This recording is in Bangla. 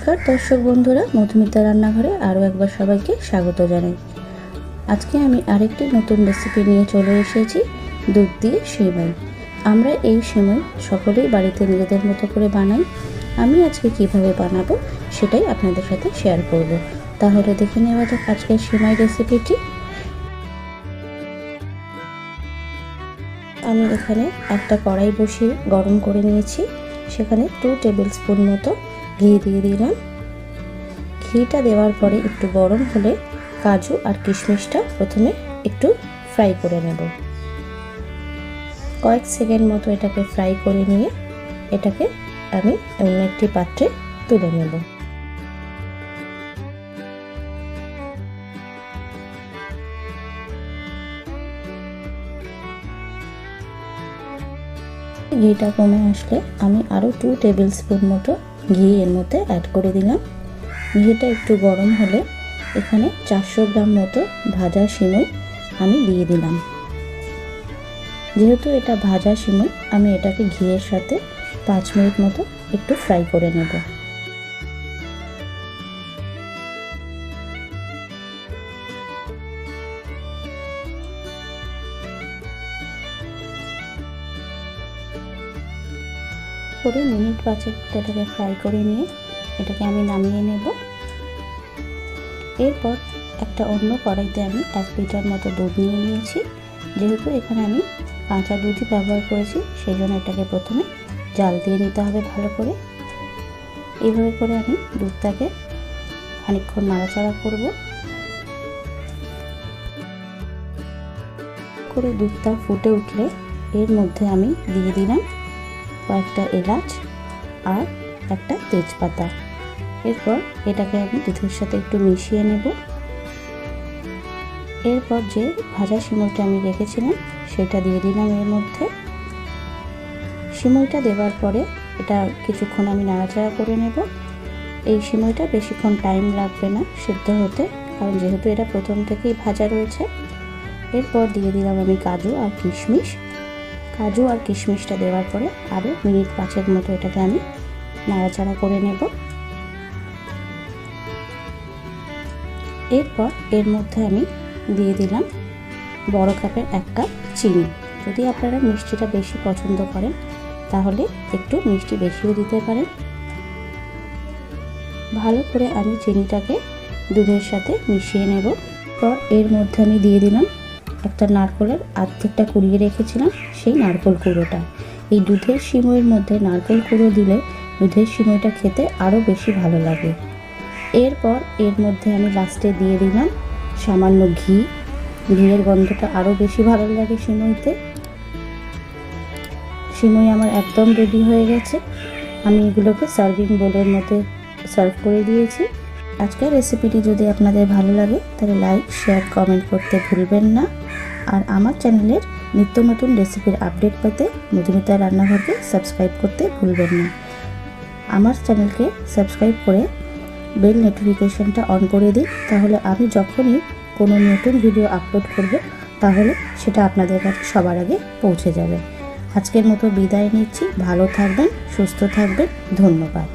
নমস্কার দর্শক বন্ধুরা, মধুমিতা রান্নাঘরে আরও একবার সবাইকে স্বাগত জানাই। আজকে আমি আরেকটি নতুন রেসিপি নিয়ে চলে এসেছি, দুধ দিয়ে সেমাই। আমরা এই সেমাই সকলেই বাড়িতে নিজেদের মতো করে বানাই। আমি আজকে কিভাবে বানাবো সেটাই আপনাদের সাথে শেয়ার করব। তাহলে দেখে নেওয়া যাক আজকের সেমাই রেসিপিটি। আমি এখানে একটা কড়াই বসিয়ে গরম করে নিয়েছি। সেখানে 2 টেবিল স্পুন মতো ঘি দিয়ে দিলাম। ঘিটা দেওয়ার পরে একটু গরম হলে কাজু আর কিশমিশটা প্রথমে একটু ফ্রাই করে নেব। কয়েক সেকেন্ড মতো এটাকে ফ্রাই করে নিয়ে এটাকে আমি অন্য একটি পাত্রে তুলে নেব। ঘিটা কমে আসলে আমি আরও 2 টেবিল স্পুন মতো ঘি এর মধ্যে অ্যাড করে দিলাম। ঘিটা একটু গরম হলে এখানে 400 গ্রাম মতো ভাজা সিমই আমি দিয়ে দিলাম। যেহেতু এটা ভাজা সিমই, আমি এটাকে ঘিয়ের সাথে 5 মিনিট মতো একটু ফ্রাই করে নেব। করে মিনিট 5 এটাকে ফ্রাই করে নিয়ে এটাকে আমি নামিয়ে নেব। এরপর একটা অন্য কড়াইতে আমি 1 লিটার মতো দুধ নিয়ে নিয়েছি। যেহেতু এখানে আমি কাঁচা দুধই ব্যবহার করেছি, সেই জন্য এটাকে প্রথমে জাল দিয়ে নিতে হবে ভালো করে। এইভাবে করে আমি দুধটাকে খানিকক্ষণ নাড়াচাড়া করব। করে দুধটা ফুটে উঠলে এর মধ্যে আমি দিয়ে দিলাম কয়েকটা এলাচ আর একটা তেজপাতা। এরপর এটাকে আমি দুধের সাথে একটু মিশিয়ে নেব। এরপর যে ভাজা সিমইটা আমি রেখেছিলাম সেটা দিয়ে দিলাম এর মধ্যে। সিমইটা দেওয়ার পরে এটা কিছুক্ষণ আমি নাড়াচাড়া করে নেব। এই সিমইটা বেশিক্ষণ টাইম লাগবে না সিদ্ধ হতে, কারণ যেহেতু এটা প্রথম থেকেই ভাজা রয়েছে। এরপর দিয়ে দিলাম আমি কাজু আর কিশমিশ। কাজু আর কিশমিশটা দেওয়ার পরে আরও মিনিট 5 মতো এটাকে আমি নাড়াচাড়া করে নেব। এরপর এর মধ্যে আমি দিয়ে দিলাম বড় কাপের 1 কাপ চিনি। যদি আপনারা মিষ্টিটা বেশি পছন্দ করেন তাহলে একটু মিষ্টি বেশিও দিতে পারেন। ভালো করে আমি চিনিটাকে দুধের সাথে মিশিয়ে নেব। পর এর মধ্যে আমি দিয়ে দিলাম একটা নারকেলের অর্ধেকটা কুড়িয়ে রেখেছিলাম, সেই নারকেল কুড়োটা। এই দুধের সিমইয়ের মধ্যে নারকেল কুড়ো দিলে দুধের সিমইটা খেতে আরও বেশি ভালো লাগে। এরপর এর মধ্যে আমি লাস্টে দিয়ে দিলাম সামান্য ঘি। ঘিয়ের গন্ধটা আরও বেশি ভালো লাগে সিমইতে। সিমই আমার একদম রেডি হয়ে গেছে। আমি এগুলোকে সার্ভিং বোলের মধ্যে সার্ভ করে দিয়েছি। আজকের রেসিপিটি যদি আপনাদের ভালো লাগে তাহলে লাইক, শেয়ার, কমেন্ট করতে ভুলবেন না। আর আমার চ্যানেলের নিত্য নতুন রেসিপির আপডেট পেতে মধুমিতা রান্নাঘরকে সাবস্ক্রাইব করতে ভুলবেন না। আমার চ্যানেলকে সাবস্ক্রাইব করে বেল নোটিফিকেশনটা অন করে দিন, তাহলে আমি যখনই কোনো নতুন ভিডিও আপলোড করব তাহলে সেটা আপনাদের কাছে সবার আগে পৌঁছে যাবে। আজকের মতো বিদায় নিচ্ছি। ভালো থাকবেন, সুস্থ থাকবেন। ধন্যবাদ।